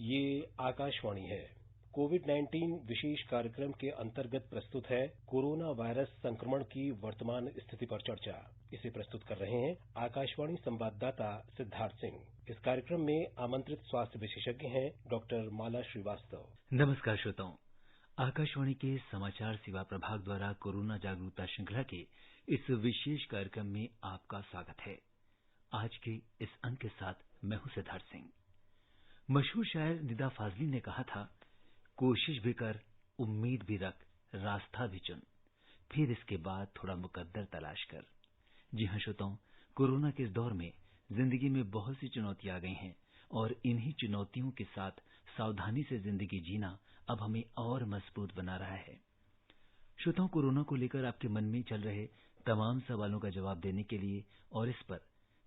ये आकाशवाणी है। कोविड-19 विशेष कार्यक्रम के अंतर्गत प्रस्तुत है कोरोना वायरस संक्रमण की वर्तमान स्थिति पर चर्चा। इसे प्रस्तुत कर रहे हैं आकाशवाणी संवाददाता सिद्धार्थ सिंह। इस कार्यक्रम में आमंत्रित स्वास्थ्य विशेषज्ञ हैं डॉक्टर माला श्रीवास्तव। नमस्कार श्रोताओं, आकाशवाणी के समाचार सेवा प्रभाग द्वारा कोरोना जागरूकता श्रृंखला के इस विशेष कार्यक्रम में आपका स्वागत है। आज के इस अंक के साथ मैं हूं सिद्धार्थ सिंह। मशहूर शायर निदा फाजली ने कहा था, कोशिश भी कर, उम्मीद भी रख, रास्ता भी चुन, फिर इसके बाद थोड़ा मुकद्दर तलाश कर। जी हां श्रोताओं, कोरोना के इस दौर में जिंदगी में बहुत सी चुनौतियां आ गई हैं और इन्हीं चुनौतियों के साथ सावधानी से जिंदगी जीना अब हमें और मजबूत बना रहा है। श्रोताओं, कोरोना को लेकर आपके मन में चल रहे तमाम सवालों का जवाब देने के लिए और इस पर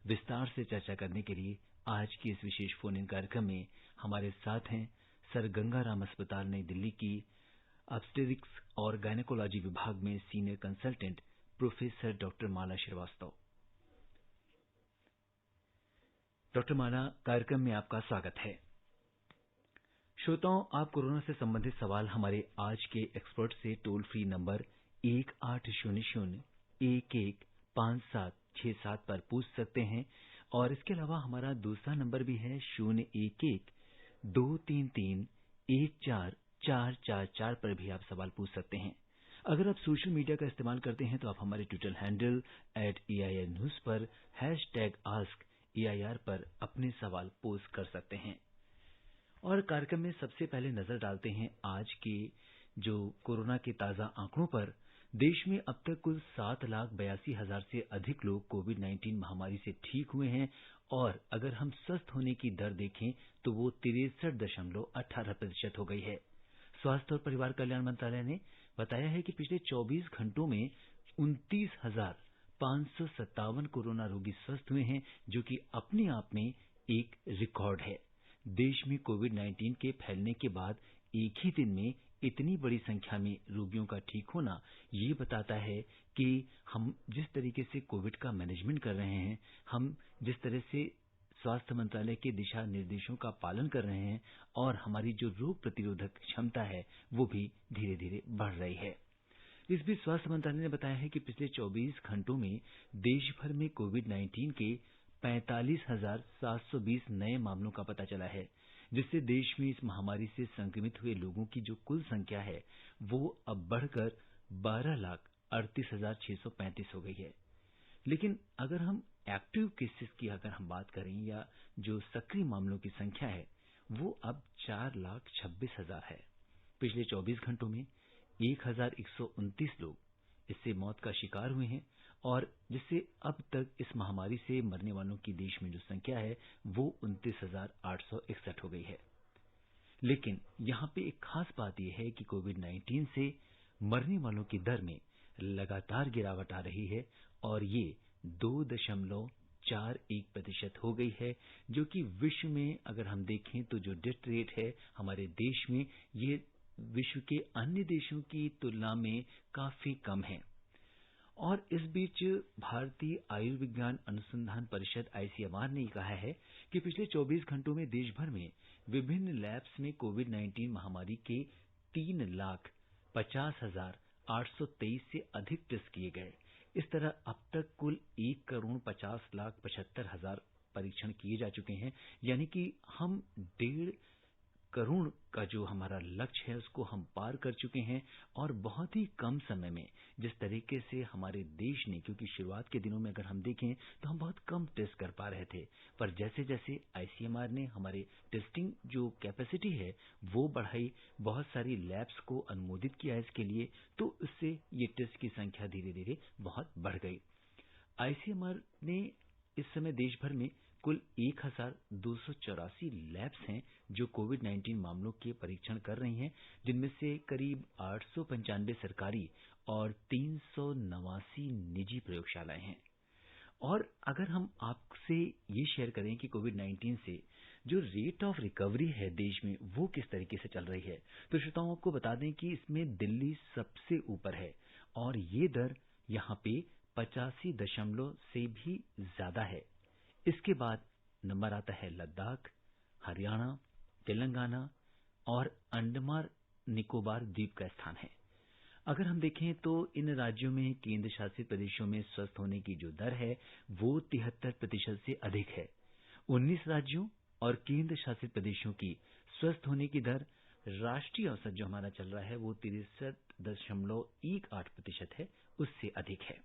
विस्तार से चर्चा करने के लिए आज के इस विशेष फोन इन कार्यक्रम में हमारे साथ हैं सर गंगाराम अस्पताल नई दिल्ली की ऑब्स्टेट्रिक्स और गायनेकोलॉजी विभाग में senior consultant professor doctor Mala Srivastava. Doctor माला, कार्यक्रम में आपका स्वागत है। श्रोताओं, आप कोरोना से संबंधित सवाल हमारे आज के एक्सपर्ट से टोल फ्री नंबर 1800-115767 पर पूछ सकते हैं और इसके अलावा हमारा दूसरा नंबर भी है 011-233-14444 पर भी आप सवाल पूछ सकते हैं। अगर आप सोशल मीडिया का इस्तेमाल करते हैं तो आप हमारे ट्विटर हैंडल @AIR न्यूज पर #AskAIR पर अपने सवाल पोस्ट कर सकते हैं। और कार्यक्रम में सबसे पहले नजर डालते हैं आज के जो कोरोना के ताजा आंकड़ों पर। देश में अब तक कुल 7,82,000 से अधिक लोग कोविड-19 महामारी से ठीक हुए हैं और अगर हम स्वस्थ होने की दर देखें तो वो 63.18% हो गई है। स्वास्थ्य और परिवार कल्याण मंत्रालय ने बताया है कि पिछले 24 घंटों में 29,557 कोरोना रोगी स्वस्थ हुए हैं, जो कि अपने आप में एक रिकॉर्ड है। देश में कोविड-19 के फैलने के बाद एक ही दिन में इतनी बड़ी संख्या में रोगियों का ठीक होना ये बताता है कि हम जिस तरीके से कोविड का मैनेजमेंट कर रहे हैं, हम जिस तरह से स्वास्थ्य मंत्रालय के दिशा निर्देशों का पालन कर रहे हैं और हमारी जो रोग प्रतिरोधक क्षमता है वो भी धीरे धीरे बढ़ रही है। इस बीच स्वास्थ्य मंत्रालय ने बताया है कि पिछले 24 घंटों में देश भर में कोविड-19 के 45,720 नए मामलों का पता चला है, जिससे देश में इस महामारी से संक्रमित हुए लोगों की जो कुल संख्या है वो अब बढ़कर 12,38,635 हो गई है। लेकिन अगर हम एक्टिव केसेस की अगर हम बात करें या जो सक्रिय मामलों की संख्या है वो अब 4,26,000 है। पिछले 24 घंटों में 1,129 लोग इससे मौत का शिकार हुए हैं और जिससे अब तक इस महामारी से मरने वालों की देश में जो संख्या है वो 29,861 हो गई है। लेकिन यहाँ पे एक खास बात यह है कि कोविड-19 से मरने वालों की दर में लगातार गिरावट आ रही है और ये 2.41% हो गई है, जो कि विश्व में अगर हम देखें तो जो डेथ रेट है हमारे देश में ये विश्व के अन्य देशों की तुलना में काफी कम है। और इस बीच भारतीय आयुर्विज्ञान अनुसंधान परिषद ICMR ने कहा है कि पिछले 24 घंटों में देश भर में विभिन्न लैब्स में कोविड-19 महामारी के 3,50,823 से अधिक टेस्ट किए गए। इस तरह अब तक कुल 1,50,75,000 परीक्षण किए जा चुके हैं, यानी कि हम 1.5 करोड़ का जो हमारा लक्ष्य है उसको हम पार कर चुके हैं। और बहुत ही कम समय में जिस तरीके से हमारे देश ने, क्योंकि शुरुआत के दिनों में अगर हम देखें तो हम बहुत कम टेस्ट कर पा रहे थे, पर जैसे जैसे ICMR ने हमारे टेस्टिंग जो कैपेसिटी है वो बढ़ाई, बहुत सारी लैब्स को अनुमोदित किया इसके लिए, तो इससे ये टेस्ट की संख्या धीरे धीरे बहुत बढ़ गई। ICMR ने इस समय देश भर में कुल 1,284 लैब्स हैं जो कोविड-19 मामलों के परीक्षण कर रही हैं, जिनमें से करीब 895 सरकारी और 389 निजी प्रयोगशालाएं हैं। और अगर हम आपसे ये शेयर करें कि कोविड-19 से जो रेट ऑफ रिकवरी है देश में वो किस तरीके से चल रही है, तो श्रोताओं आपको बता दें कि इसमें दिल्ली सबसे ऊपर है और ये दर यहाँ पे 85 से भी ज्यादा है। इसके बाद नंबर आता है लद्दाख, हरियाणा, तेलंगाना और अंडमान निकोबार द्वीप का स्थान है। अगर हम देखें तो इन राज्यों में केंद्र शासित प्रदेशों में स्वस्थ होने की जो दर है वो 73% से अधिक है। 19 राज्यों और केंद्र शासित प्रदेशों की स्वस्थ होने की दर राष्ट्रीय औसत जो हमारा चल रहा है वो 63.18% है, उससे अधिक है।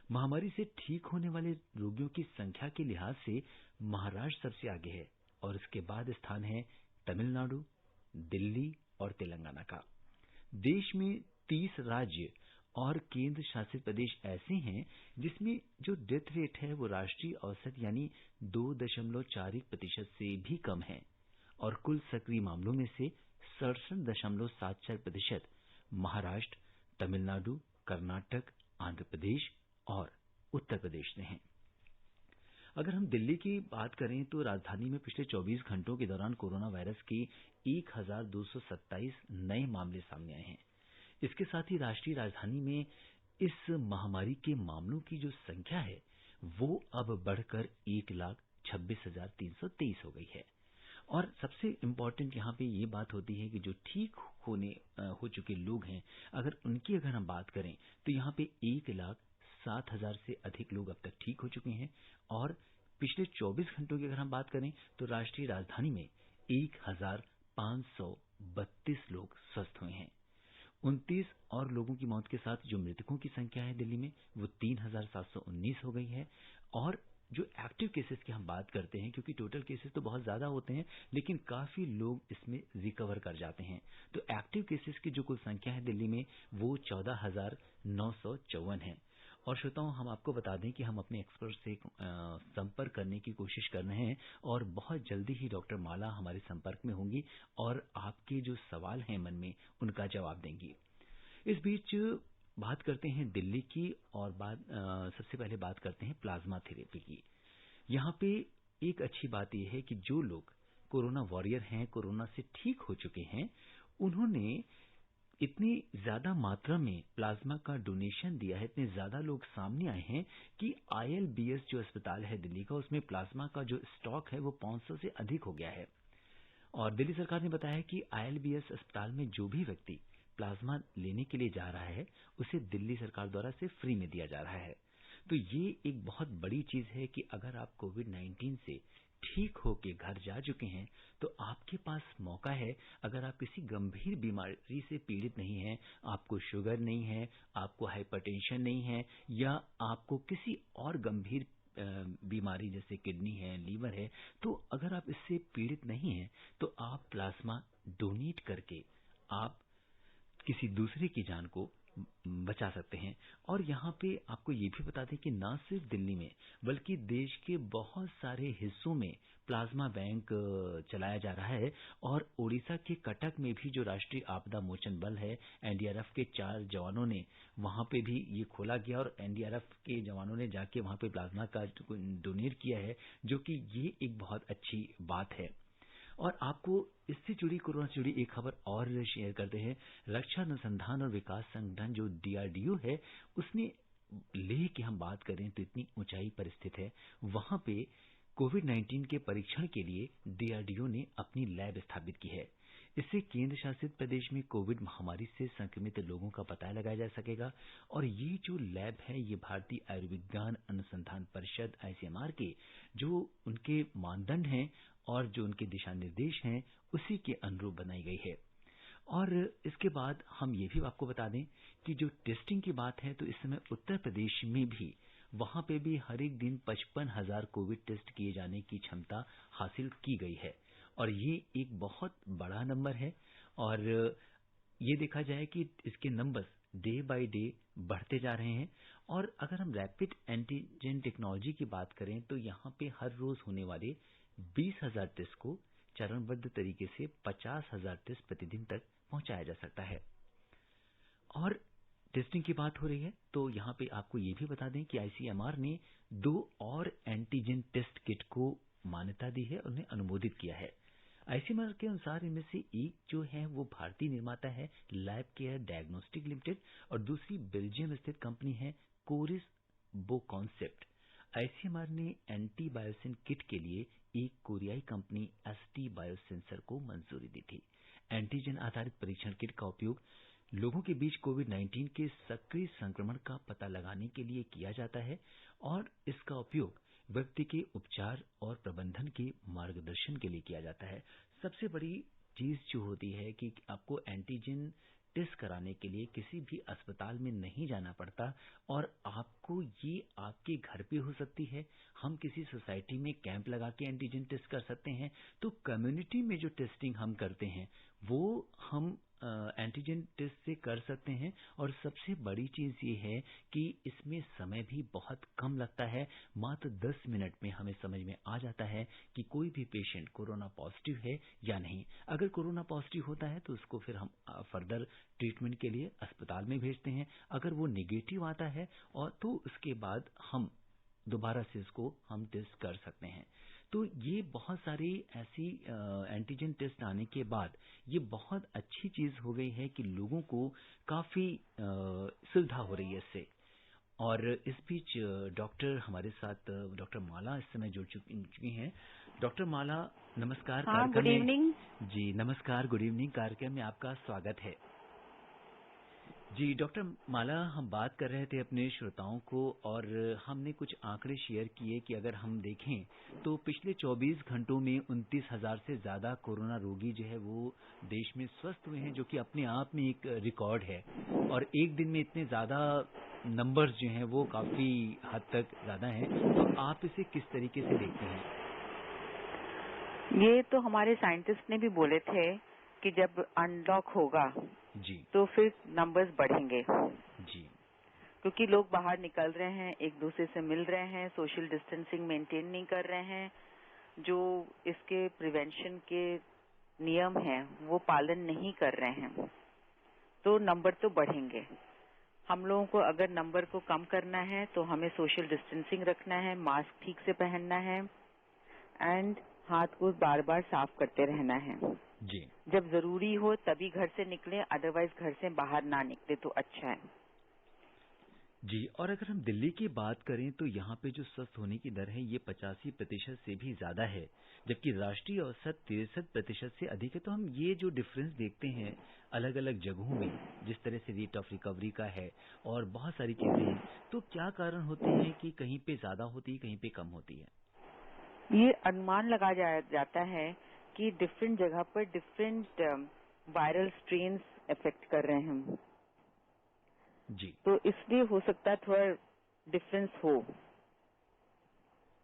महामारी से ठीक होने वाले रोगियों की संख्या के लिहाज से महाराष्ट्र सबसे आगे है और इसके बाद स्थान है तमिलनाडु, दिल्ली और तेलंगाना का। देश में 30 राज्य और केंद्र शासित प्रदेश ऐसे हैं जिसमें जो डेथ रेट है वो राष्ट्रीय औसत यानी 2.41% से भी कम है और कुल सक्रिय मामलों में से 67.74% महाराष्ट्र, तमिलनाडु, कर्नाटक, आंध्र प्रदेश और उत्तर प्रदेश में हैं। अगर हम दिल्ली की बात करें तो राजधानी में पिछले 24 घंटों के दौरान कोरोना वायरस के 1227 नए मामले सामने आए हैं। इसके साथ ही राष्ट्रीय राजधानी में इस महामारी के मामलों की जो संख्या है वो अब बढ़कर 1,26,323 हो गई है। और सबसे इम्पोर्टेंट यहाँ पे ये बात होती है कि जो ठीक हो चुके लोग हैं, अगर हम बात करें तो यहाँ पे 1,07,000 से अधिक लोग अब तक ठीक हो चुके हैं और पिछले 24 घंटों की अगर हम बात करें तो राष्ट्रीय राजधानी में 1,532 लोग स्वस्थ हुए हैं। 29 और लोगों की मौत के साथ जो मृतकों की संख्या है दिल्ली में वो 3,719 हो गई है। और जो एक्टिव केसेस की हम बात करते हैं, क्योंकि टोटल केसेस तो बहुत ज्यादा होते हैं लेकिन काफी लोग इसमें रिकवर कर जाते हैं, तो एक्टिव केसेस की जो कुल संख्या है दिल्ली में वो 14,954 है। और श्रोताओं, हम आपको बता दें कि हम अपने एक्सपर्ट से संपर्क करने की कोशिश कर रहे हैं और बहुत जल्दी ही डॉक्टर माला हमारे संपर्क में होंगी और आपके जो सवाल हैं मन में उनका जवाब देंगी। इस बीच बात करते हैं दिल्ली की और सबसे पहले बात करते हैं प्लाज्मा थेरेपी की। यहाँ पे एक अच्छी बात यह है कि जो लोग कोरोना वॉरियर हैं, कोरोना से ठीक हो चुके हैं, उन्होंने इतनी ज्यादा मात्रा में प्लाज्मा का डोनेशन दिया है, इतने ज्यादा लोग सामने आए हैं कि ILBS जो अस्पताल है दिल्ली का, उसमें प्लाज्मा का जो स्टॉक है वो 500 से अधिक हो गया है। और दिल्ली सरकार ने बताया कि ILBS अस्पताल में जो भी व्यक्ति प्लाज्मा लेने के लिए जा रहा है उसे दिल्ली सरकार द्वारा से फ्री में दिया जा रहा है। तो ये एक बहुत बड़ी चीज है कि अगर आप कोविड-19 से ठीक होके घर जा चुके हैं तो आपके पास मौका है। अगर आप किसी गंभीर बीमारी से पीड़ित नहीं हैं, आपको शुगर नहीं है, आपको हाइपरटेंशन नहीं है या आपको किसी और गंभीर बीमारी जैसे किडनी है, लीवर है, तो अगर आप इससे पीड़ित नहीं हैं तो आप प्लाज्मा डोनेट करके आप किसी दूसरे की जान को बचा सकते हैं। और यहाँ पे आपको ये भी बता दें कि न सिर्फ दिल्ली में बल्कि देश के बहुत सारे हिस्सों में प्लाज्मा बैंक चलाया जा रहा है। और ओडिशा के कटक में भी जो राष्ट्रीय आपदा मोचन बल है, NDRF के 4 जवानों ने वहाँ पे भी ये खोला गया और NDRF के जवानों ने जाके वहाँ पे प्लाज्मा का डोनेट किया है, जो कि ये एक बहुत अच्छी बात है। और आपको इससे जुड़ी, कोरोना से जुड़ी एक खबर और शेयर करते हैं। रक्षा अनुसंधान और विकास संगठन जो DRDO है, उसने लेह की हम बात करें तो इतनी ऊंचाई पर स्थित है, वहां पे कोविड-19 के परीक्षण के लिए DRDO ने अपनी लैब स्थापित की है। इससे केंद्र शासित प्रदेश में कोविड महामारी से संक्रमित लोगों का पता लगाया जा सकेगा। और ये जो लैब है ये भारतीय आयुर्विज्ञान अनुसंधान परिषद ICMR के जो उनके मानदंड हैं और जो उनके दिशा निर्देश हैं उसी के अनुरूप बनाई गई है। और इसके बाद हम ये भी आपको बता दें कि जो टेस्टिंग की बात है तो इस समय उत्तर प्रदेश में भी वहां पे भी हर एक दिन 55,000 कोविड टेस्ट किए जाने की क्षमता हासिल की गई है और ये एक बहुत बड़ा नंबर है। और ये देखा जाए कि इसके नंबर्स डे बाय डे बढ़ते जा रहे हैं। और अगर हम रैपिड एंटीजन टेक्नोलॉजी की बात करें तो यहाँ पे हर रोज होने वाले 20,000 टेस्ट को चरणबद्ध तरीके से 50,000 टेस्ट प्रतिदिन तक पहुंचाया जा सकता है। और टेस्टिंग की बात हो रही है तो यहाँ पे आपको ये भी बता दें कि ICMR ने 2 और एंटीजन टेस्ट किट को मान्यता दी है, उन्हें अनुमोदित किया है। ICMR के अनुसार इनमें से एक जो है वो भारतीय निर्माता है लैब केयर डायग्नोस्टिक लिमिटेड और दूसरी बेल्जियम स्थित कंपनी है कोरिस बो कॉन्सेप्ट। आईसीएमआर ने एंटी बायोसिन किट के लिए एक कोरियाई कंपनी एसटी बायोसेंसर को मंजूरी दी थी। एंटीजन आधारित परीक्षण किट का उपयोग लोगों के बीच कोविड-19 के सक्रिय संक्रमण का पता लगाने के लिए किया जाता है और इसका उपयोग व्यक्ति के उपचार और प्रबंधन के मार्गदर्शन के लिए किया जाता है। सबसे बड़ी चीज जो होती है कि आपको एंटीजन टेस्ट कराने के लिए किसी भी अस्पताल में नहीं जाना पड़ता और आपको ये आपके घर पे हो सकती है। हम किसी सोसाइटी में कैंप लगा के एंटीजन टेस्ट कर सकते हैं। तो कम्युनिटी में जो टेस्टिंग हम करते हैं वो हम एंटीजन टेस्ट से कर सकते हैं और सबसे बड़ी चीज ये है कि इसमें समय भी बहुत कम लगता है। मात्र 10 मिनट में हमें समझ में आ जाता है कि कोई भी पेशेंट कोरोना पॉजिटिव है या नहीं। अगर कोरोना पॉजिटिव होता है तो उसको फिर हम फर्दर ट्रीटमेंट के लिए अस्पताल में भेजते हैं। अगर वो नेगेटिव आता है और तो उसके बाद हम दोबारा से इसको हम टेस्ट कर सकते हैं। तो ये बहुत सारी ऐसी एंटीजन टेस्ट आने के बाद ये बहुत अच्छी चीज हो गई है कि लोगों को काफी सुविधा हो रही है इससे। और इस बीच डॉक्टर हमारे साथ डॉक्टर माला इस समय जुड़ चुकी हैं। डॉक्टर माला नमस्कार। हाँ, गुड इवनिंग जी नमस्कार, गुड इवनिंग। कार्यक्रम में आपका स्वागत है। जी डॉक्टर माला, हम बात कर रहे थे अपने श्रोताओं को और हमने कुछ आंकड़े शेयर किए कि अगर हम देखें तो पिछले 24 घंटों में 29,000 से ज्यादा कोरोना रोगी जो है वो देश में स्वस्थ हुए हैं, जो कि अपने आप में एक रिकॉर्ड है। और एक दिन में इतने ज्यादा नंबर्स जो हैं वो काफी हद तक ज्यादा हैं। तो आप इसे किस तरीके से देखते हैं? ये तो हमारे साइंटिस्ट ने भी बोले थे कि जब अनलॉक होगा जी तो फिर नंबर्स बढ़ेंगे जी, क्योंकि लोग बाहर निकल रहे हैं, एक दूसरे से मिल रहे हैं, सोशल डिस्टेंसिंग मेंटेन नहीं कर रहे हैं, जो इसके प्रिवेंशन के नियम हैं वो पालन नहीं कर रहे हैं, तो नंबर तो बढ़ेंगे। हम लोगों को अगर नंबर को कम करना है तो हमें सोशल डिस्टेंसिंग रखना है, मास्क ठीक से पहनना है एंड हाथ को बार बार साफ करते रहना है। जी जब जरूरी हो तभी घर से निकले, अदरवाइज घर से बाहर ना निकले तो अच्छा है। जी। और अगर हम दिल्ली की बात करें तो यहाँ पे जो स्वस्थ होने की दर है ये 85% से भी ज्यादा है, जबकि राष्ट्रीय औसत 63% से अधिक है। तो हम ये जो डिफरेंस देखते हैं अलग अलग जगहों में, जिस तरह से रेट ऑफ रिकवरी का है और बहुत सारी चीजें हैं, तो क्या कारण होते हैं कि कहीं पे ज्यादा होती है, कहीं पे कम होती है? ये अनुमान लगाया जाता है कि डिफरेंट जगह पर डिफरेंट वायरल स्ट्रेन्स इफेक्ट कर रहे हैं, जी तो इसलिए हो सकता है थोड़ा डिफरेंस हो।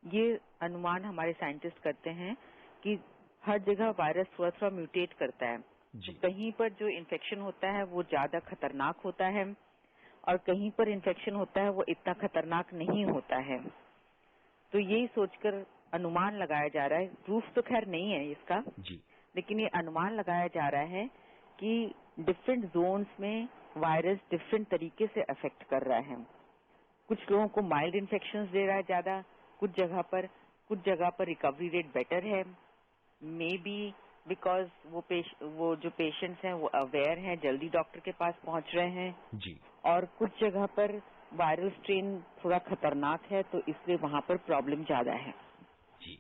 ये अनुमान हमारे साइंटिस्ट करते हैं कि हर जगह वायरस थोड़ा थोड़ा म्यूटेट करता है। जी तो कहीं पर जो इन्फेक्शन होता है वो ज्यादा खतरनाक होता है और कहीं पर इन्फेक्शन होता है वो इतना खतरनाक नहीं होता है। तो यही सोचकर अनुमान लगाया जा रहा है, प्रूफ तो खैर नहीं है इसका, जी लेकिन ये अनुमान लगाया जा रहा है कि डिफरेंट जोन्स में वायरस डिफरेंट तरीके से अफेक्ट कर रहा है। कुछ लोगों को माइल्ड इन्फेक्शंस दे रहा है ज्यादा, कुछ जगह पर रिकवरी रेट बेटर है, मे बी बिकॉज वो जो पेशेंट्स हैं वो अवेयर हैं, जल्दी डॉक्टर के पास पहुंच रहे हैं, जी और कुछ जगह पर वायरल स्ट्रेन थोड़ा खतरनाक है तो इसलिए वहां पर प्रॉब्लम ज्यादा है। जी।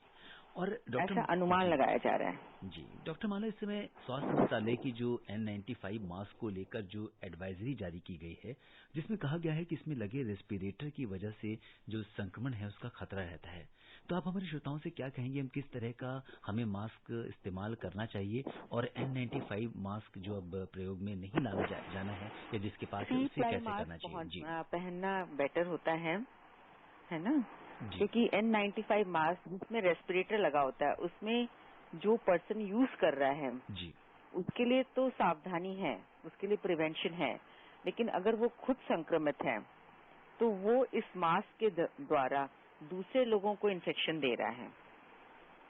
और डॉक्टर ऐसा अनुमान लगाया जा रहा है। जी डॉक्टर माला, इस समय स्वास्थ्य मंत्रालय की जो N95 मास्क को लेकर जो एडवाइजरी जारी की गई है, जिसमें कहा गया है कि इसमें लगे रेस्पिरेटर की वजह से जो संक्रमण है उसका खतरा रहता है। तो आप हमारे श्रोताओं से क्या कहेंगे, हम किस तरह का हमें मास्क इस्तेमाल करना चाहिए और N95 मास्क जो अब प्रयोग में नहीं लाना जाना है या जिसके पास है उसे कैसे करना चाहिए? जी पहनना बेटर होता है ना, जी क्योंकि N95 मास्क जिसमें रेस्पिरेटर लगा होता है उसमें जो पर्सन यूज कर रहा है जी उसके लिए तो सावधानी है, उसके लिए प्रिवेंशन है, लेकिन अगर वो खुद संक्रमित है तो वो इस मास्क के द्वारा दूसरे लोगों को इन्फेक्शन दे रहा है।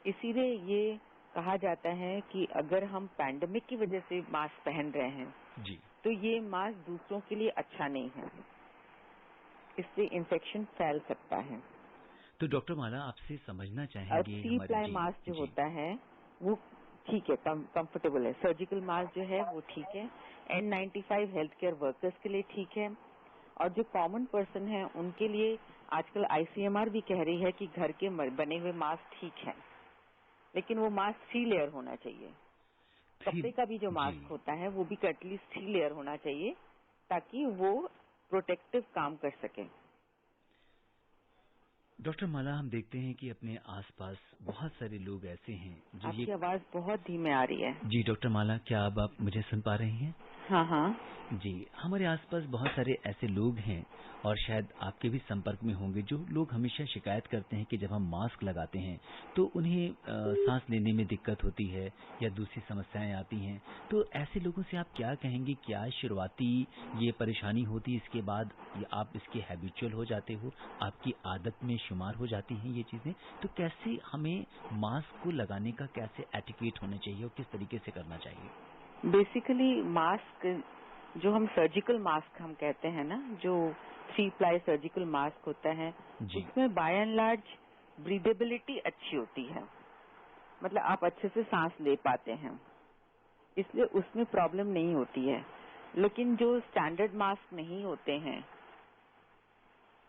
इसीलिए ये कहा जाता है कि अगर हम पैंडेमिक की वजह से मास्क पहन रहे हैं जी तो ये मास्क दूसरों के लिए अच्छा नहीं है, इससे इन्फेक्शन फैल सकता है। तो डॉक्टर माला, आपसे समझना चाहेंगे 3 प्लाई मास्क जो होता है वो ठीक है, कंफर्टेबल है। सर्जिकल मास्क जो है वो ठीक है। N95 हेल्थ केयर वर्कर्स के लिए ठीक है, और जो कॉमन पर्सन है उनके लिए आजकल ICMR भी कह रही है कि घर के बने हुए मास्क ठीक है, लेकिन वो मास्क 3 लेयर होना चाहिए। कपड़े का भी जो मास्क होता है वो भी एटलीस्ट 3 लेयर होना चाहिए, ताकि वो प्रोटेक्टिव काम कर सके। डॉक्टर माला, हम देखते हैं कि अपने आसपास बहुत सारे लोग ऐसे हैं जो आपकी आवाज बहुत धीमे आ रही है। जी डॉक्टर माला, क्या अब आप मुझे सुन पा रही हैं? हाँ हाँ जी, हमारे आसपास बहुत सारे ऐसे लोग हैं और शायद आपके भी संपर्क में होंगे, जो लोग हमेशा शिकायत करते हैं कि जब हम मास्क लगाते हैं तो उन्हें सांस लेने में दिक्कत होती है या दूसरी समस्याएं आती हैं। तो ऐसे लोगों से आप क्या कहेंगे? क्या शुरुआती ये परेशानी होती है, इसके बाद आप इसके हैबिचुअल हो जाते हो, आपकी आदत में शुमार हो जाती हैं ये चीज़ें? तो कैसे हमें मास्क को लगाने का कैसे एटिकेट होना चाहिए और किस तरीके से करना चाहिए? बेसिकली मास्क, जो हम सर्जिकल मास्क हम कहते हैं ना, जो 3 प्लाई सर्जिकल मास्क होता है, उसमें बाय एंड लार्ज ब्रीदेबिलिटी अच्छी होती है, मतलब आप अच्छे से सांस ले पाते हैं, इसलिए उसमें प्रॉब्लम नहीं होती है। लेकिन जो स्टैंडर्ड मास्क नहीं होते हैं,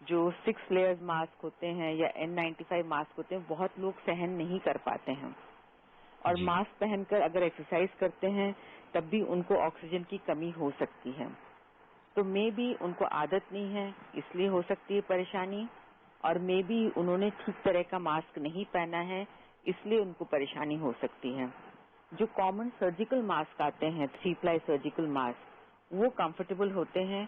जो 6 लेयर्स मास्क होते हैं या N95 मास्क होते हैं, बहुत लोग सहन नहीं कर पाते हैं, और मास्क पहनकर अगर एक्सरसाइज करते हैं तब भी उनको ऑक्सीजन की कमी हो सकती है। तो मे बी उनको आदत नहीं है, इसलिए हो सकती है परेशानी, और मे बी उन्होंने ठीक तरह का मास्क नहीं पहना है, इसलिए उनको परेशानी हो सकती है। जो कॉमन सर्जिकल मास्क आते हैं, 3 प्लाई सर्जिकल मास्क, वो कंफर्टेबल होते हैं,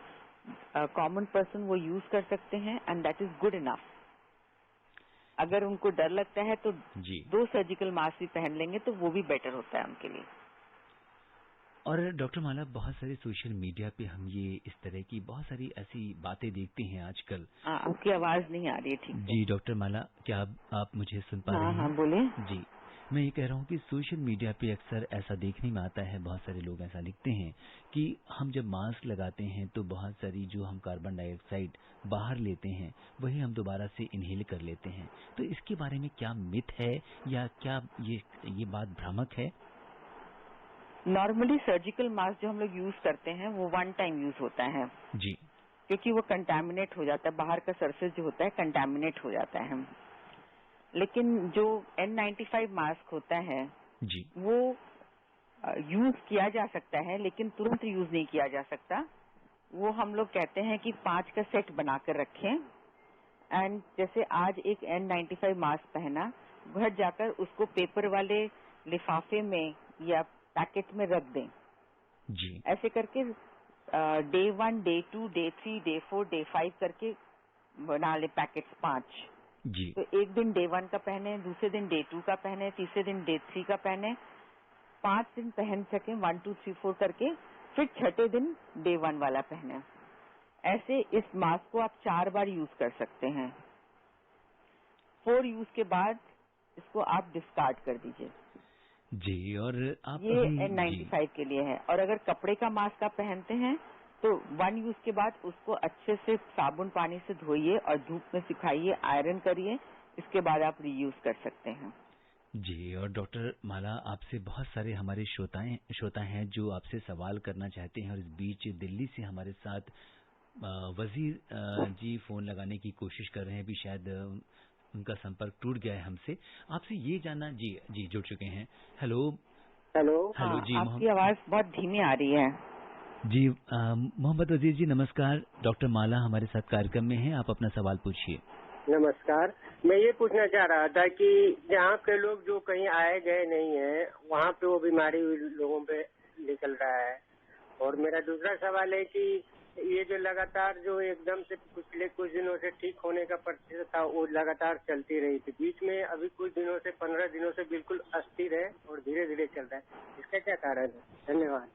कॉमन पर्सन वो यूज कर सकते हैं, and that is good enough. अगर उनको डर लगता है तो 2 सर्जिकल मास्क भी पहन लेंगे तो वो भी बेटर होता है उनके लिए। और डॉक्टर माला, बहुत सारे सोशल मीडिया पे हम ये इस तरह की बहुत सारी ऐसी बातें देखते हैं आजकल। आपकी आवाज नहीं आ रही है ठीक से। जी डॉक्टर माला, क्या आप मुझे सुन पा रहे हैं? हाँ बोलिए। जी, मैं ये कह रहा हूँ कि सोशल मीडिया पे अक्सर ऐसा देखने में आता है, बहुत सारे लोग ऐसा लिखते हैं कि हम जब मास्क लगाते हैं तो बहुत सारी जो हम कार्बन डाइऑक्साइड बाहर लेते हैं वही हम दोबारा से इनहेल कर लेते हैं। तो इसके बारे में क्या मिथ है या क्या ये बात भ्रामक है? नॉर्मली सर्जिकल मास्क जो हम लोग यूज करते हैं वो 1 टाइम यूज होता है जी, क्योंकि वो कंटामिनेट हो जाता है, बाहर का सरफेस जो होता है कंटामिनेट हो जाता है। लेकिन जो N95 मास्क होता है जी, वो यूज किया जा सकता है, लेकिन तुरंत यूज नहीं किया जा सकता। वो हम लोग कहते हैं कि 5 का सेट बनाकर रखें, एंड जैसे आज एक N95 मास्क पहना, घर जाकर उसको पेपर वाले लिफाफे में या पैकेट में रख दें। जी, ऐसे करके day 1, day 2, day 3, day 4, day 5 करके बना ले पैकेट्स 5। जी, तो एक दिन डे 1 का पहने, दूसरे दिन डे 2 का पहने, तीसरे दिन डे 3 का पहने, 5 दिन पहन सके 1, 2, 3, 4 करके, फिर छठे दिन डे 1 वाला पहने। ऐसे इस मास्क को आप 4 बार यूज कर सकते हैं। 4 यूज के बाद इसको आप डिस्कार्ड कर दीजिए। जी। और आप ये N95 के लिए है। और अगर कपड़े का मास्क आप पहनते हैं तो 1 यूज के बाद उसको अच्छे से साबुन पानी से धोइए और धूप में सुखाइए, आयरन करिए, इसके बाद आप रीयूज कर सकते हैं। जी। और डॉक्टर माला, आपसे बहुत सारे हमारे श्रोता हैं जो आपसे सवाल करना चाहते हैं, और इस बीच दिल्ली से हमारे साथ वजीर जी फोन लगाने की कोशिश कर रहे हैं, अभी शायद उनका संपर्क टूट गया है हमसे। आपसे ये जानना, जी जुड़ चुके हैं। हेलो जी। आपकी आवाज बहुत धीमी आ रही है। जी, मोहम्मद वजीर जी नमस्कार। डॉक्टर माला हमारे साथ कार्यक्रम में हैं, आप अपना सवाल पूछिए। नमस्कार, मैं ये पूछना चाह रहा था कि जहाँ के लोग जो कहीं आए गए नहीं है, वहाँ पे वो बीमारी लोगों पे निकल रहा है। और मेरा दूसरा सवाल है कि ये जो लगातार जो एकदम से पिछले कुछ दिनों से ठीक होने का प्रतिशत था, वो लगातार चलती रही थी, बीच में अभी कुछ दिनों से 15 दिनों से बिल्कुल अस्थिर है और धीरे धीरे चल रहा है, इसका क्या कारण है? धन्यवाद।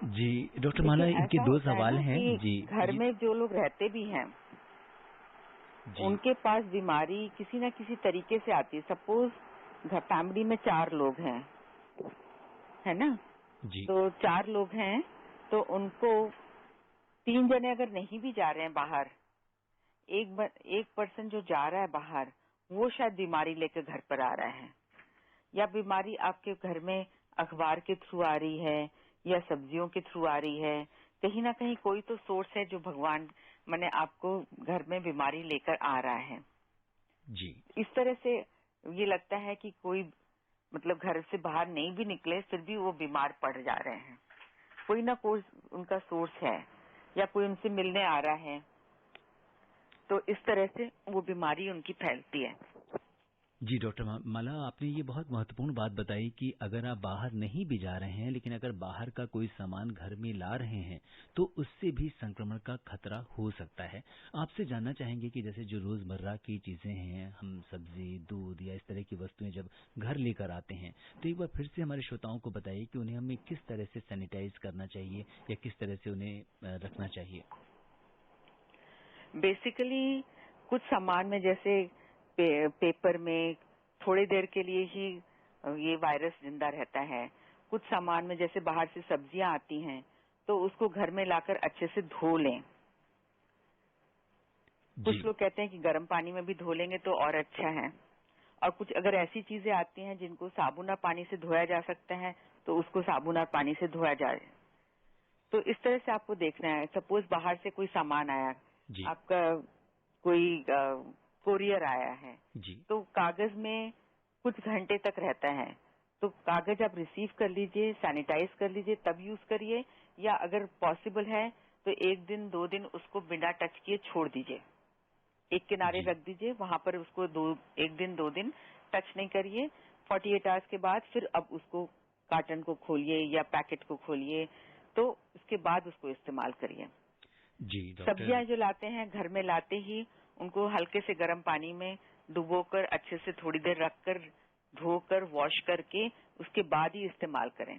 जी डॉक्टर माला, इनके 2 सवाल हैं। जी, घर में जो लोग रहते भी हैं उनके पास बीमारी किसी न किसी तरीके से आती है। सपोज फैमिली में 4 लोग हैं, है ना? जी, तो 4 लोग हैं, तो उनको 3 जने अगर नहीं भी जा रहे हैं बाहर, एक पर्सन जो जा रहा है बाहर वो शायद बीमारी लेकर घर पर आ रहा है, या बीमारी आपके घर में अखबार के थ्रू आ रही है या सब्जियों के थ्रू आ रही है। कहीं ना कहीं कोई तो सोर्स है जो भगवान माने आपको घर में बीमारी लेकर आ रहा है। जी, इस तरह से ये लगता है कि कोई मतलब घर से बाहर नहीं भी निकले फिर भी वो बीमार पड़ जा रहे हैं। कोई ना कोई उनका सोर्स है या कोई उनसे मिलने आ रहा है, तो इस तरह से वो बीमारी उनकी फैलती है। जी डॉक्टर माला, आपने ये बहुत महत्वपूर्ण बात बताई कि अगर आप बाहर नहीं भी जा रहे हैं, लेकिन अगर बाहर का कोई सामान घर में ला रहे हैं तो उससे भी संक्रमण का खतरा हो सकता है। आपसे जानना चाहेंगे कि जैसे जो रोजमर्रा की चीजें हैं, हम सब्जी, दूध या इस तरह की वस्तुएं जब घर लेकर आते हैं, तो एक बार फिर से हमारे श्रोताओं को बताइए कि उन्हें हमें किस तरह से सैनिटाइज करना चाहिए या किस तरह से उन्हें रखना चाहिए। बेसिकली कुछ सामान में जैसे पेपर में थोड़ी देर के लिए ही ये वायरस जिंदा रहता है। कुछ सामान में जैसे बाहर से सब्जियां आती हैं तो उसको घर में लाकर अच्छे से धो लें। कुछ लोग कहते हैं कि गर्म पानी में भी धो लेंगे तो और अच्छा है। और कुछ अगर ऐसी चीजें आती हैं जिनको साबुन और पानी से धोया जा सकता है तो उसको साबुन और पानी से धोया जाए। तो इस तरह से आपको देखना है। सपोज बाहर से कोई सामान आया, आपका कोई कोरियर आया है, तो कागज में कुछ घंटे तक रहता है, तो कागज आप रिसीव कर लीजिए, सैनिटाइज कर लीजिए, तब यूज करिए। या अगर पॉसिबल है तो 1 दिन 2 दिन उसको बिना टच किए छोड़ दीजिए, एक किनारे रख दीजिए, वहां पर उसको 1 दिन 2 दिन टच नहीं करिए। 48 आवर्स के बाद फिर अब उसको कार्टन को खोलिए या पैकेट को खोलिए, तो उसके बाद उसको इस्तेमाल करिए। सब्जियां जो लाते हैं घर में लाते ही उनको हल्के से गर्म पानी में डुबोकर अच्छे से थोड़ी देर रखकर धोकर वॉश करके उसके बाद ही इस्तेमाल करें।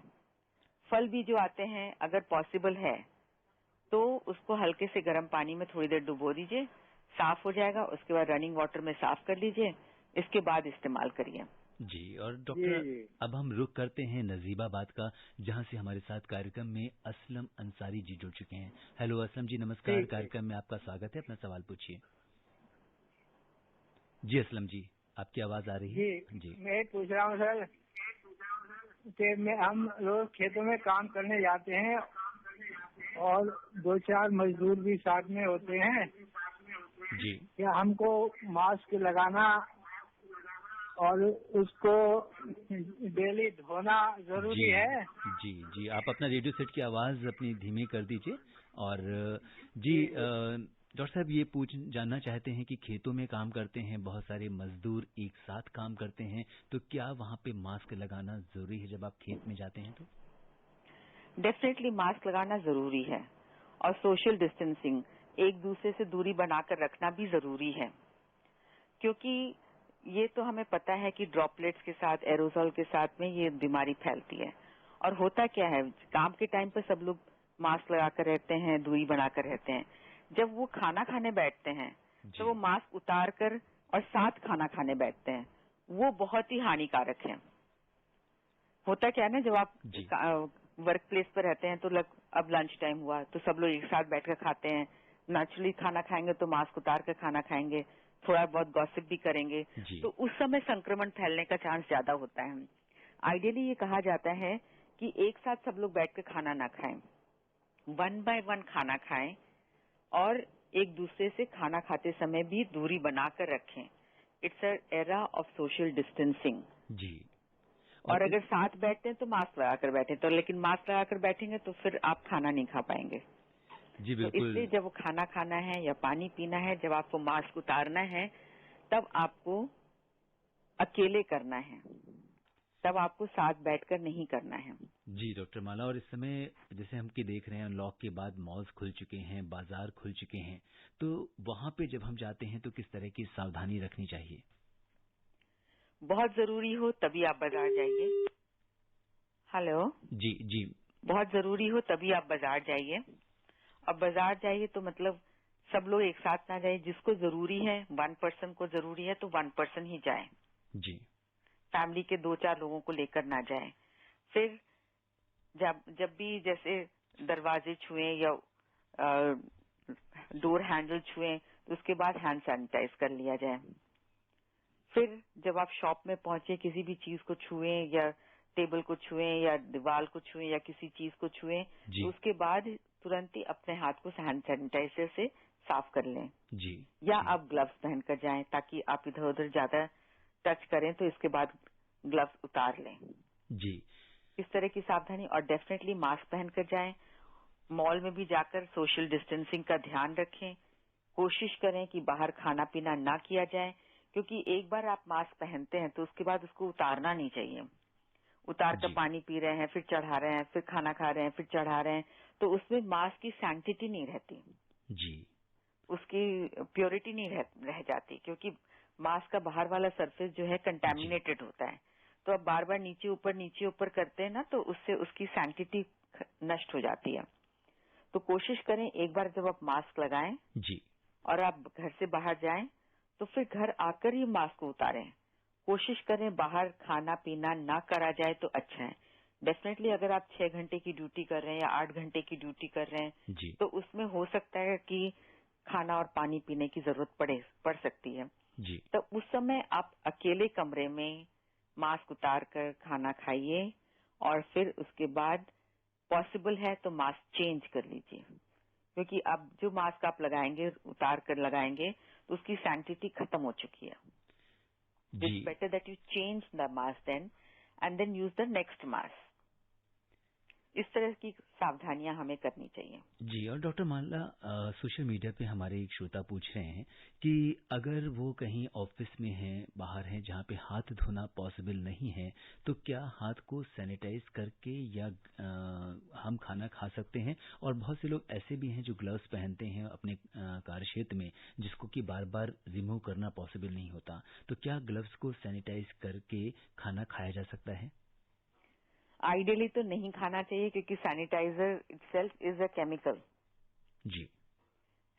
फल भी जो आते हैं अगर पॉसिबल है तो उसको हल्के से गर्म पानी में थोड़ी देर डुबो दीजिए, साफ हो जाएगा, उसके बाद रनिंग वाटर में साफ कर लीजिए, इसके बाद इस्तेमाल करिए। जी, और डॉक्टर अब हम रुख करते हैं नजीबाबाद का, जहां से हमारे साथ कार्यक्रम में असलम अंसारी जी जुड़ चुके हैं। हेलो असलम जी, नमस्कार। कार्यक्रम में आपका स्वागत है, अपना सवाल पूछिए। जी असलम जी, आपकी आवाज आ रही है। जी मैं पूछ रहा हूँ सर कि हम रोज खेतों में काम करने जाते हैं और 2-4 मजदूर भी साथ में होते हैं जी, क्या हमको मास्क लगाना और उसको डेली धोना जरूरी है? जी जी, आप अपना रेडियो सेट की आवाज अपनी धीमी कर दीजिए। और जी डॉक्टर साहब, ये जानना चाहते हैं कि खेतों में काम करते हैं, बहुत सारे मजदूर एक साथ काम करते हैं, तो क्या वहाँ पे मास्क लगाना जरूरी है जब आप खेत में जाते हैं? तो डेफिनेटली मास्क लगाना जरूरी है और सोशल डिस्टेंसिंग, एक दूसरे से दूरी बनाकर रखना भी जरूरी है, क्योंकि ये तो हमें पता है कि ड्रॉपलेट्स के साथ, एरोसोल के साथ में ये बीमारी फैलती है। और होता क्या है, काम के टाइम पर सब लोग मास्क लगाकर रहते हैं, दूरी बनाकर रहते हैं। जब वो खाना खाने बैठते हैं तो वो मास्क उतार कर और साथ खाना खाने बैठते हैं, वो बहुत ही हानिकारक है। होता क्या है ना, जब आप वर्क प्लेस पर रहते हैं तो अब लंच टाइम हुआ तो सब लोग एक साथ बैठकर खाते हैं, नेचुरली खाना खाएंगे तो मास्क उतार कर खाना खाएंगे, थोड़ा बहुत गॉसिप भी करेंगे, तो उस समय संक्रमण फैलने का चांस ज्यादा होता है। आइडियली ये कहा जाता है कि एक साथ सब लोग बैठकर खाना ना खाएं, 1 by 1 खाना खाएं और एक दूसरे से खाना खाते समय भी दूरी बनाकर रखें। It's a era of social distancing. जी, और अगर साथ बैठते हैं तो मास्क लगाकर बैठे, तो लेकिन मास्क लगाकर बैठेंगे तो फिर आप खाना नहीं खा पाएंगे। जी बिल्कुल। तो इसलिए जब वो खाना खाना है या पानी पीना है, जब आपको मास्क उतारना है तब आपको अकेले करना है, तब आपको साथ बैठकर नहीं करना है। जी डॉक्टर माला, और इस समय जैसे हम देख रहे हैं लॉक के बाद मॉल्स खुल चुके हैं, बाजार खुल चुके हैं, तो वहाँ पे जब हम जाते हैं तो किस तरह की सावधानी रखनी चाहिए? बहुत जरूरी हो तभी आप बाजार जाइए। हेलो जी जी, बहुत जरूरी हो तभी आप बाजार जाइए। अब बाजार जाइए तो मतलब सब लोग एक साथ ना जाए, जिसको जरूरी है 1 पर्सन को जरूरी है तो 1 पर्सन ही जाए जी, फैमिली के 2-4 लोगों को लेकर ना जाए। फिर जब भी जैसे दरवाजे छुए या डोर हैंडल छुए तो उसके बाद हैंड सैनिटाइज कर लिया जाए। फिर जब आप शॉप में पहुंचे, किसी भी चीज को छुए या टेबल को छुए या दीवार को छुए या किसी चीज को छुए तो उसके बाद तुरंत ही अपने हाथ को हैंड सैनिटाइजर से साफ कर लें जी। या आप ग्लव्स पहनकर जाएं ताकि आप इधर उधर ज्यादा टच करें तो इसके बाद ग्लव्स उतार लें जी। इस तरह की सावधानी। और डेफिनेटली मास्क पहनकर जाएं। मॉल में भी जाकर सोशल डिस्टेंसिंग का ध्यान रखें। कोशिश करें कि बाहर खाना पीना ना किया जाए, क्योंकि एक बार आप मास्क पहनते हैं तो उसके बाद उसको उतारना नहीं चाहिए। उतार कर पानी पी रहे हैं, फिर चढ़ा रहे हैं, फिर खाना खा रहे हैं, फिर चढ़ा रहे हैं, तो उसमें मास्क की सैंक्टिटी नहीं रहती जी। उसकी प्योरिटी नहीं रह जाती, क्योंकि मास्क का बाहर वाला सरफेस जो है कंटेमिनेटेड होता है। तो अब बार बार नीचे ऊपर करते हैं ना, तो उससे उसकी सैंक्टिटी नष्ट हो जाती है। तो कोशिश करें एक बार जब आप मास्क लगाएं जी और आप घर से बाहर जाएं तो फिर घर आकर ही मास्क को उतारें। कोशिश करें बाहर खाना पीना ना करा जाए तो अच्छा है। डेफिनेटली अगर आप 6 घंटे की ड्यूटी कर रहे हैं या 8 घंटे की ड्यूटी कर रहे हैं जी। तो उसमें हो सकता है कि खाना और पानी पीने की जरूरत पड़ सकती है जी। तो उस समय आप अकेले कमरे में मास्क उतार कर खाना खाइए और फिर उसके बाद पॉसिबल है तो मास्क चेंज कर लीजिए, क्योंकि अब जो मास्क आप लगाएंगे उतार कर लगाएंगे तो उसकी सैंक्टिटी खत्म हो चुकी है। It's better that you change the mask then and then use the next mask. इस तरह की सावधानियां हमें करनी चाहिए। जी। और डॉक्टर माला, सोशल मीडिया पे हमारे एक श्रोता पूछ रहे हैं कि अगर वो कहीं ऑफिस में हैं, बाहर हैं, जहाँ पे हाथ धोना पॉसिबल नहीं है, तो क्या हाथ को सैनिटाइज करके या हम खाना खा सकते हैं? और बहुत से लोग ऐसे भी हैं जो ग्लव्स पहनते हैं अपने कार्य क्षेत्र में, जिसको कि बार बार रिमूव करना पॉसिबल नहीं होता, तो क्या ग्लव्स को सैनिटाइज करके खाना खाया जा सकता है? आइडियली तो नहीं खाना चाहिए, क्योंकि sanitiser itself is a chemical. जी।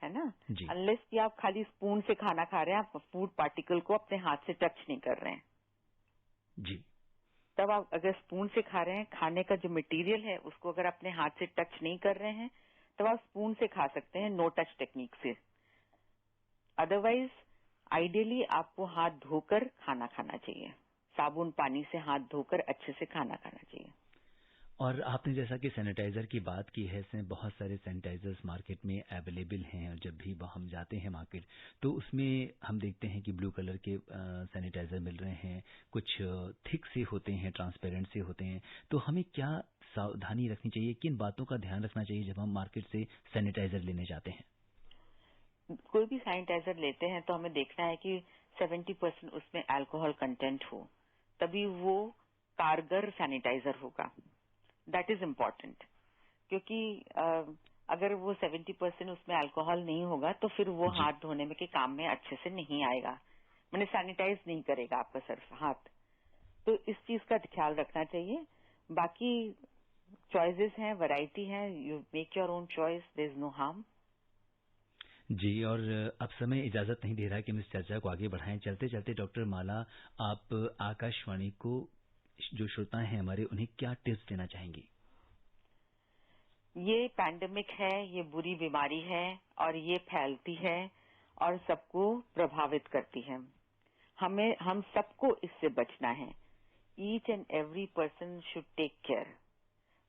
है ना? जी। अनलेस कि आप खाली स्पून से खाना खा रहे हैं, आप फूड पार्टिकल को अपने हाथ से टच नहीं कर रहे हैं। जी। तब आप अगर स्पून से खा रहे हैं, खाने का जो मटेरियल है उसको अगर अपने हाथ से टच नहीं कर रहे हैं, तब आप स्पून से खा सकते हैं, नो टच टेक्निक से। अदरवाइज आइडियली आपको हाथ धोकर खाना खाना चाहिए। साबुन पानी से हाथ धोकर अच्छे से खाना खाना चाहिए। और आपने जैसा कि सैनिटाइजर की बात की है, इसमें बहुत सारे सैनिटाइजर्स मार्केट में अवेलेबल हैं, और जब भी हम जाते हैं मार्केट तो उसमें हम देखते हैं कि ब्लू कलर के सैनिटाइजर मिल रहे हैं, कुछ थिक से होते हैं, ट्रांसपेरेंट से होते हैं। तो हमें क्या सावधानी रखनी चाहिए, किन बातों का ध्यान रखना चाहिए जब हम मार्केट से सैनिटाइजर लेने जाते हैं? कोई भी सैनिटाइजर लेते हैं तो हमें देखना है कि 70% उसमें अल्कोहल कंटेंट हो, तभी वो कारगर सैनिटाइजर होगा। दैट इज इम्पोर्टेंट, क्योंकि अगर वो 70% उसमें अल्कोहल नहीं होगा तो फिर वो हाथ धोने में के काम में अच्छे से नहीं आएगा, मैंने सैनिटाइज नहीं करेगा आपका सिर्फ हाथ। तो इस चीज का ख्याल रखना चाहिए। बाकी चॉइसेस हैं, वैरायटी है, you make your own choice, there is no harm. जी। और अब समय इजाजत नहीं दे रहा कि हम इस चर्चा को आगे बढ़ाएं। चलते चलते डॉक्टर माला, आप आकाशवाणी को जो श्रोता हैं हमारे, उन्हें क्या टिप्स देना चाहेंगी? ये पैंडेमिक है, ये बुरी बीमारी है और ये फैलती है और सबको प्रभावित करती है। हम सबको इससे बचना है। Each and every person should take care.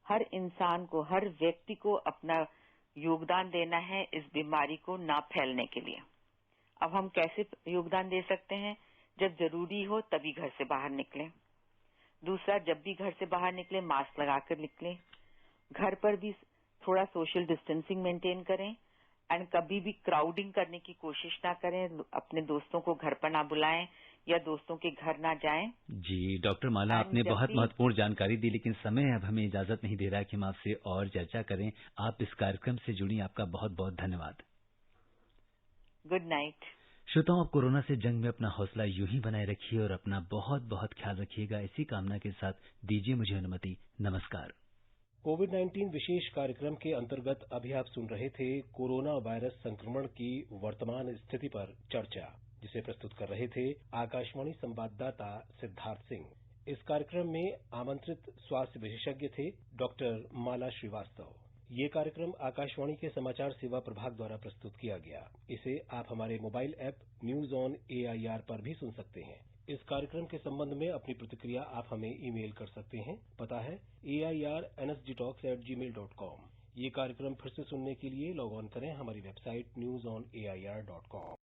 हर इंसान को, हर व्यक्ति को अपना योगदान देना है इस बीमारी को ना फैलने के लिए। अब हम कैसे योगदान दे सकते हैं? जब जरूरी हो तभी घर से बाहर निकलें। दूसरा, जब भी घर से बाहर निकले मास्क लगाकर निकलें। घर पर भी थोड़ा सोशल डिस्टेंसिंग मेंटेन करें एंड कभी भी क्राउडिंग करने की कोशिश ना करें। अपने दोस्तों को घर पर ना बुलाएं या दोस्तों के घर ना जाएं। जी डॉक्टर माला, आपने बहुत महत्वपूर्ण जानकारी दी, लेकिन समय अब हमें इजाजत नहीं दे रहा कि हम आपसे और चर्चा करें। आप इस कार्यक्रम से जुड़ी, आपका बहुत बहुत धन्यवाद। Good night. श्रोताओं, आप कोरोना से जंग में अपना हौसला यूं ही बनाए रखिए और अपना बहुत बहुत ख्याल रखिएगा। इसी कामना के साथ दीजिए मुझे अनुमति। नमस्कार। कोविड-19 विशेष कार्यक्रम के अंतर्गत अभी आप सुन रहे थे कोरोना वायरस संक्रमण की वर्तमान स्थिति पर चर्चा, जिसे प्रस्तुत कर रहे थे आकाशवाणी संवाददाता सिद्धार्थ सिंह। इस कार्यक्रम में आमंत्रित स्वास्थ्य विशेषज्ञ थे डॉक्टर माला श्रीवास्तव। ये कार्यक्रम आकाशवाणी के समाचार सेवा प्रभाग द्वारा प्रस्तुत किया गया। इसे आप हमारे mobile app news on AIR पर भी सुन सकते हैं। इस कार्यक्रम के संबंध में अपनी प्रतिक्रिया आप हमें ईमेल कर सकते हैं। पता है AIRNSGtalks@gmail.com। ये कार्यक्रम फिर से सुनने के लिए लॉग ऑन करें हमारी वेबसाइट newsonair.com।